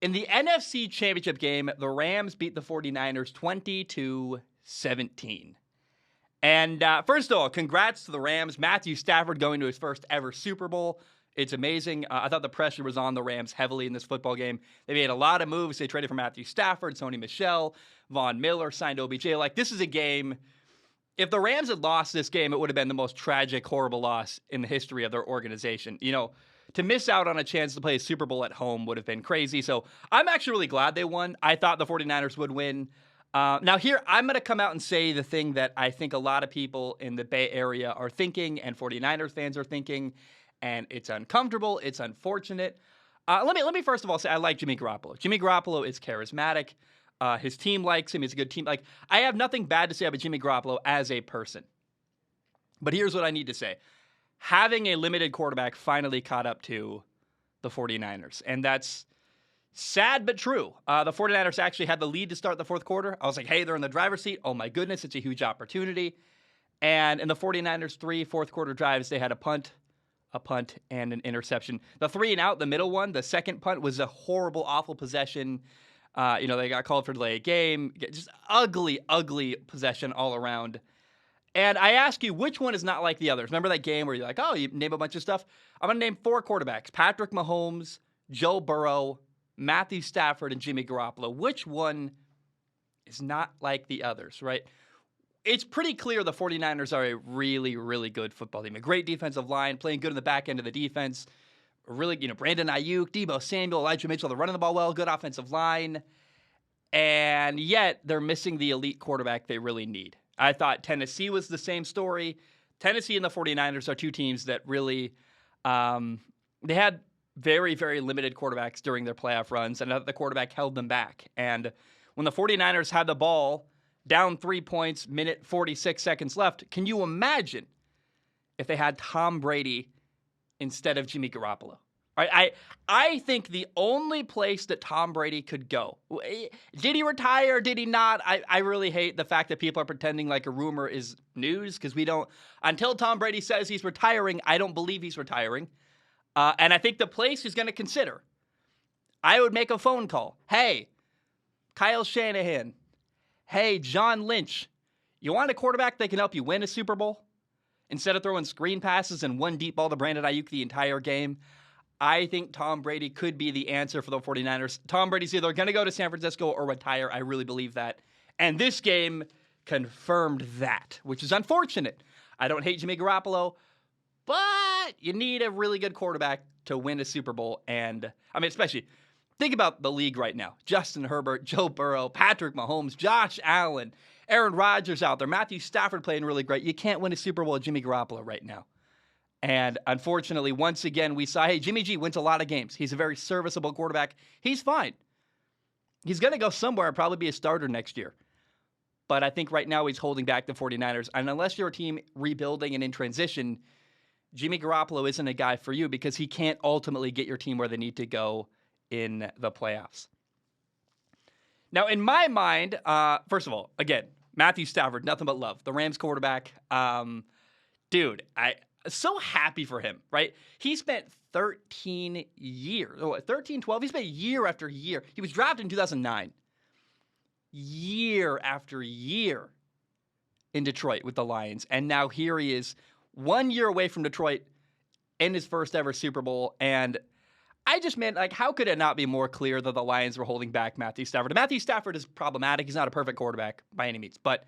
In the NFC Championship game, the Rams beat the 49ers 20-17. And first of all, congrats to the Rams. Matthew Stafford going to his first ever Super Bowl. It's amazing. I thought the pressure was on the Rams heavily in this football game. They made a lot of moves. They traded for Matthew Stafford, Sony Michel, Von Miller, signed OBJ. Like, this is a game. If the Rams had lost this game, it would have been the most tragic, horrible loss in the history of their organization. You know, to miss out on a chance to play a Super Bowl at home would have been crazy. So I'm actually really glad they won. I thought the 49ers would win. Now here, I'm going to come out and say the thing that I think a lot of people in the Bay Area are thinking and 49ers fans are thinking, and it's uncomfortable. It's unfortunate. Let me first of all say I like Jimmy Garoppolo. Jimmy Garoppolo is charismatic. His team likes him. He's a good team. Like, I have nothing bad to say about Jimmy Garoppolo as a person. But here's what I need to say. Having a limited quarterback finally caught up to the 49ers. And that's sad but true. The 49ers actually had the lead to start the fourth quarter. I was like, hey, they're in the driver's seat. Oh, my goodness, it's a huge opportunity. And in the 49ers' 3 fourth-quarter drives, they had a punt, and an interception. The 3-and-out, the middle one, the second punt, was a horrible, awful possession. They got called for delay of game. Just ugly, ugly possession all around. And I ask you, which one is not like the others? Remember that game where you're like, oh, you name a bunch of stuff? I'm going to name 4 quarterbacks. Patrick Mahomes, Joe Burrow, Matthew Stafford, and Jimmy Garoppolo. Which one is not like the others, right? It's pretty clear the 49ers are a really, really good football team. A great defensive line, playing good in the back end of the defense. Really, Brandon Ayuk, Deebo Samuel, Elijah Mitchell, they're running the ball well, good offensive line. And yet, they're missing the elite quarterback they really need. I thought Tennessee was the same story. Tennessee and the 49ers are 2 teams that really, they had very, very limited quarterbacks during their playoff runs, and the quarterback held them back. And when the 49ers had the ball, down 3 points, minute 46 seconds left, can you imagine if they had Tom Brady instead of Jimmy Garoppolo? I think the only place that Tom Brady could go, did he retire? Did he not? I really hate the fact that people are pretending like a rumor is news, because we don't, until Tom Brady says he's retiring, I don't believe he's retiring. And I think the place he's going to consider, I would make a phone call. Hey, Kyle Shanahan. Hey, John Lynch. You want a quarterback that can help you win a Super Bowl? Instead of throwing screen passes and one deep ball to Brandon Ayuk the entire game, I think Tom Brady could be the answer for the 49ers. Tom Brady's either going to go to San Francisco or retire. I really believe that. And this game confirmed that, which is unfortunate. I don't hate Jimmy Garoppolo, but you need a really good quarterback to win a Super Bowl. And, especially, think about the league right now. Justin Herbert, Joe Burrow, Patrick Mahomes, Josh Allen, Aaron Rodgers out there, Matthew Stafford playing really great. You can't win a Super Bowl with Jimmy Garoppolo right now. And unfortunately, once again, we saw, hey, Jimmy G wins a lot of games. He's a very serviceable quarterback. He's fine. He's going to go somewhere and probably be a starter next year. But I think right now he's holding back the 49ers. And unless you're a team rebuilding and in transition, Jimmy Garoppolo isn't a guy for you, because he can't ultimately get your team where they need to go in the playoffs. Now, in my mind, first of all, again, Matthew Stafford, nothing but love. The Rams quarterback, dude, so happy for him, right? He spent 13 years, 12, he spent year after year. He was drafted in 2009. Year after year in Detroit with the Lions. And now here he is 1 year away from Detroit in his first ever Super Bowl. And I just meant, how could it not be more clear that the Lions were holding back Matthew Stafford? Matthew Stafford is problematic. He's not a perfect quarterback by any means. But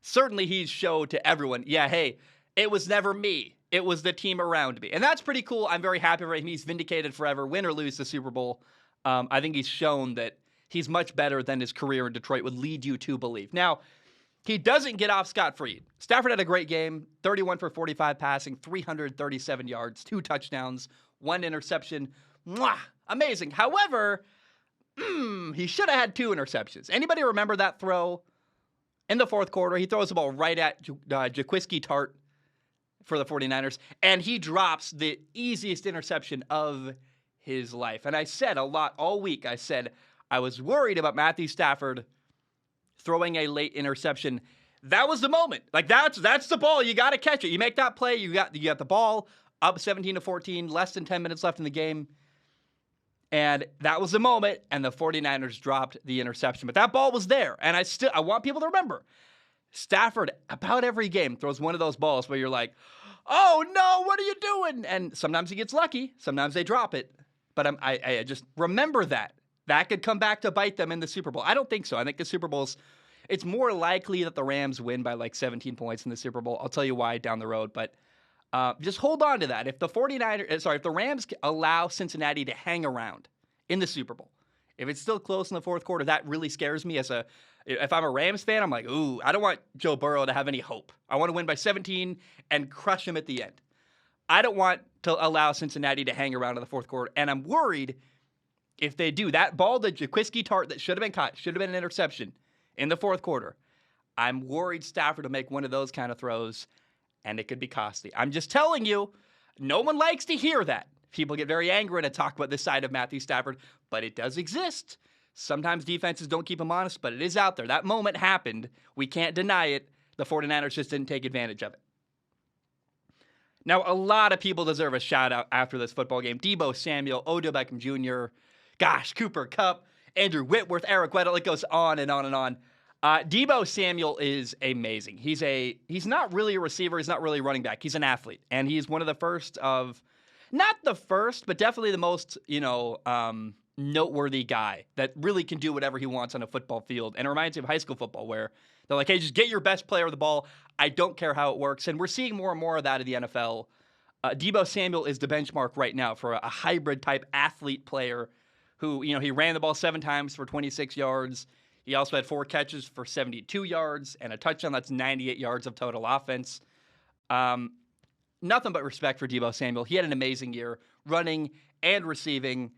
certainly he's showed to everyone, yeah, hey, it was never me. It was the team around me. And that's pretty cool. I'm very happy for him. He's vindicated forever, win or lose the Super Bowl. I think he's shown that he's much better than his career in Detroit would lead you to believe. Now, he doesn't get off scot-free. Stafford had a great game, 31 for 45 passing, 337 yards, 2 touchdowns, 1 interception. Mwah! Amazing. However, he should have had 2 interceptions. Anybody remember that throw in the fourth quarter? He throws the ball right at Jaquiski Tart for the 49ers, and he drops the easiest interception of his life. And I said a lot all week, I was worried about Matthew Stafford throwing a late interception. That was the moment. That's the ball. You got to catch it. You make that play, you got the ball up 17-14, less than 10 minutes left in the game. And that was the moment, and the 49ers dropped the interception. But that ball was there, and I want people to remember, Stafford, about every game, throws one of those balls where you're like, oh, no, what are you doing? And sometimes he gets lucky. Sometimes they drop it. But I just remember that. That could come back to bite them in the Super Bowl. I don't think so. I think the Super Bowl's, it's more likely that the Rams win by like 17 points in the Super Bowl. I'll tell you why down the road. But just hold on to that. If the Rams allow Cincinnati to hang around in the Super Bowl, if it's still close in the fourth quarter, that really scares me. If I'm a Rams fan, I'm like, ooh, I don't want Joe Burrow to have any hope. I want to win by 17 and crush him at the end. I don't want to allow Cincinnati to hang around in the fourth quarter, and I'm worried if they do. That ball, the Jaquiski Tart that should have been caught, should have been an interception in the fourth quarter. I'm worried Stafford will make one of those kind of throws, and it could be costly. I'm just telling you, no one likes to hear that. People get very angry to talk about this side of Matthew Stafford, but it does exist. Sometimes defenses don't keep him honest, but it is out there. That moment happened. We can't deny it. The 49ers just didn't take advantage of it. Now, a lot of people deserve a shout-out after this football game. Deebo Samuel, Odell Beckham Jr., Cooper Kupp, Andrew Whitworth, Eric Weddle. It goes on and on and on. Deebo Samuel is amazing. He's not really a receiver. He's not really a running back. He's an athlete, and he's one of the first of, not the first, but definitely the most, noteworthy guy that really can do whatever he wants on a football field. And it reminds me of high school football where they're like, hey, just get your best player of the ball. I don't care how it works. And we're seeing more and more of that in the NFL. Deebo Samuel is the benchmark right now for a hybrid type athlete player who, he ran the ball 7 times for 26 yards. He also had 4 catches for 72 yards and a touchdown. That's 98 yards of total offense. Nothing but respect for Deebo Samuel. He had an amazing year running and receiving.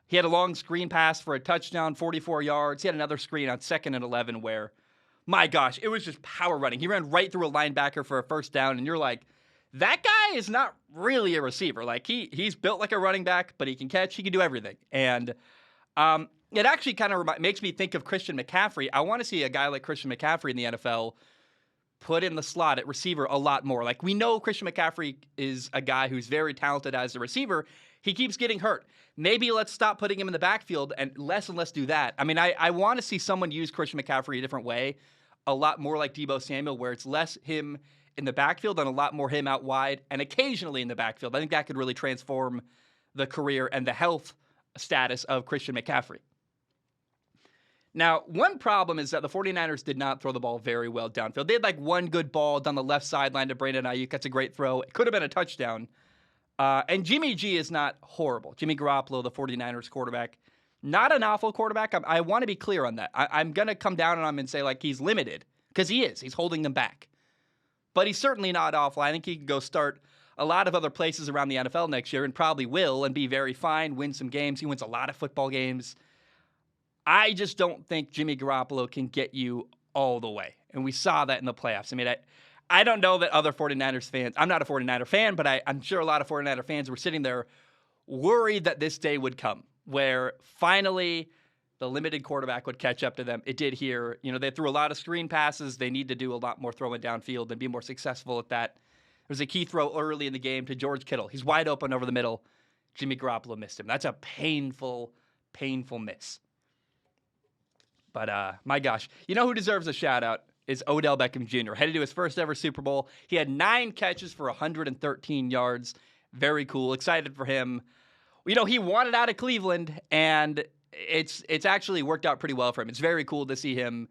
He had a long screen pass for a touchdown, 44 yards. He had another screen on 2nd and 11 where, my gosh, it was just power running. He ran right through a linebacker for a first down, and you're like, that guy is not really a receiver. Like, he's built like a running back, but he can catch. He can do everything. And it actually kind of makes me think of Christian McCaffrey. I want to see a guy like Christian McCaffrey in the NFL put in the slot at receiver a lot more. Like, we know Christian McCaffrey is a guy who's very talented as a receiver. He keeps getting hurt. Maybe let's stop putting him in the backfield and less do that. I mean, I want to see someone use Christian McCaffrey a different way, a lot more like Deebo Samuel, where it's less him in the backfield and a lot more him out wide and occasionally in the backfield. I think that could really transform the career and the health status of Christian McCaffrey. Now, one problem is that the 49ers did not throw the ball very well downfield. They had like one good ball down the left sideline to Brandon Ayuk. That's a great throw. It could have been a touchdown. And Jimmy G is not horrible. Jimmy Garoppolo, the 49ers quarterback, not an awful quarterback. I want to be clear on that. I'm going to come down on him and say, like, he's limited, because he is. He's holding them back. But he's certainly not awful. I think he can go start a lot of other places around the NFL next year and probably will and be very fine, win some games. He wins a lot of football games. I just don't think Jimmy Garoppolo can get you all the way. And we saw that in the playoffs. I mean, I don't know that other 49ers fans, I'm not a 49er fan, but I'm sure a lot of 49er fans were sitting there worried that this day would come where finally the limited quarterback would catch up to them. It did here. They threw a lot of screen passes. They need to do a lot more throwing downfield and be more successful at that. There was a key throw early in the game to George Kittle. He's wide open over the middle. Jimmy Garoppolo missed him. That's a painful, painful miss. But my gosh, who deserves a shout out is Odell Beckham Jr. Headed to his first ever Super Bowl. He had 9 catches for 113 yards. Very cool. Excited for him. He wanted out of Cleveland, and it's actually worked out pretty well for him. It's very cool to see him,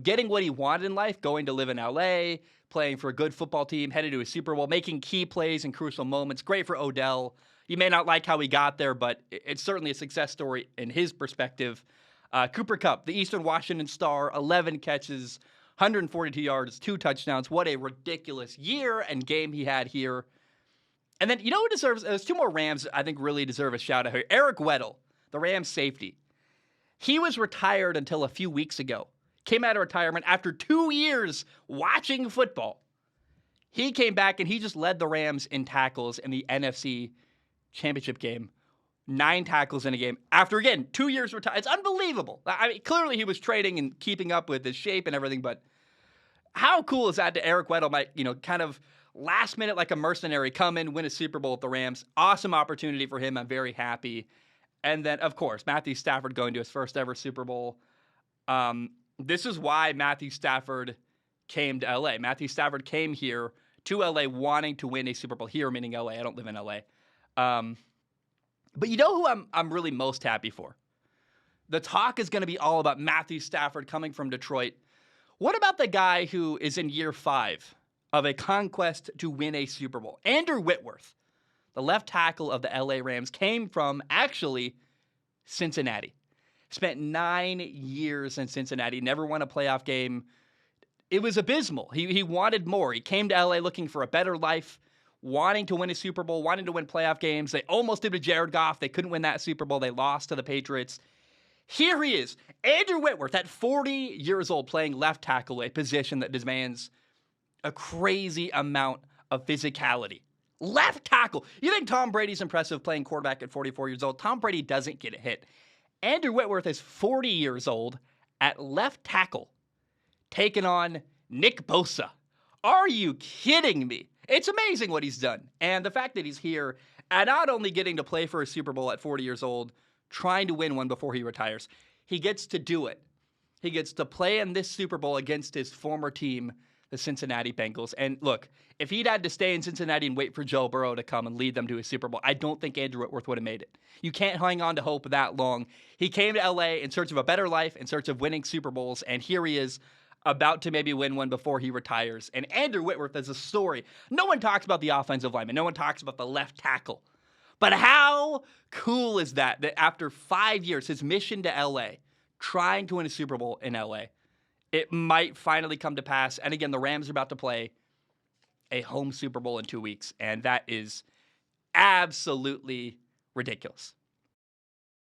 getting what he wanted in life, going to live in LA, playing for a good football team, headed to a Super Bowl, making key plays in crucial moments. Great for Odell. You may not like how he got there, but it's certainly a success story in his perspective. Cooper Kupp, the Eastern Washington Star, 11 catches, 142 yards, 2 touchdowns. What a ridiculous year and game he had here. And then, who deserves, there's 2 more Rams I think really deserve a shout out here. Eric Weddle, the Rams safety. He was retired until a few weeks ago. Came out of retirement after 2 years watching football. He came back and he just led the Rams in tackles in the NFC Championship game. 9 tackles in a game after, again, 2 years retired. It's unbelievable. I mean, clearly he was training and keeping up with his shape and everything, but how cool is that to Eric Weddle might, kind of last minute like a mercenary come in, win a Super Bowl with the Rams. Awesome opportunity for him. I'm very happy. And then, of course, Matthew Stafford going to his first ever Super Bowl. This is why Matthew Stafford came to LA. Matthew Stafford came here to LA wanting to win a Super Bowl here, meaning LA. I don't live in LA. But you know who I'm really most happy for? The talk is going to be all about Matthew Stafford coming from Detroit. What about the guy who is in year 5 of a conquest to win a Super Bowl? Andrew Whitworth, the left tackle of the LA Rams, came from actually Cincinnati. Spent 9 years in Cincinnati, never won a playoff game. It was abysmal. He wanted more. He came to LA looking for a better life, wanting to win a Super Bowl, wanting to win playoff games. They almost did with Jared Goff. They couldn't win that Super Bowl. They lost to the Patriots. Here he is, Andrew Whitworth, at 40 years old, playing left tackle, a position that demands a crazy amount of physicality. Left tackle. You think Tom Brady's impressive playing quarterback at 44 years old? Tom Brady doesn't get a hit. Andrew Whitworth is 40 years old at left tackle, taking on Nick Bosa. Are you kidding me? It's amazing what he's done. And the fact that he's here and not only getting to play for a Super Bowl at 40 years old, trying to win one before he retires, he gets to do it. He gets to play in this Super Bowl against his former team, the Cincinnati Bengals. And look, if he'd had to stay in Cincinnati and wait for Joe Burrow to come and lead them to a Super Bowl, I don't think Andrew Whitworth would have made it. You can't hang on to hope that long. He came to LA in search of a better life, in search of winning Super Bowls, and here he is about to maybe win one before he retires. And Andrew Whitworth is a story. No one talks about the offensive lineman. No one talks about the left tackle. But how cool is that after 5 years, his mission to LA, trying to win a Super Bowl in LA, it might finally come to pass. And again, the Rams are about to play a home Super Bowl in 2 weeks, and that is absolutely ridiculous.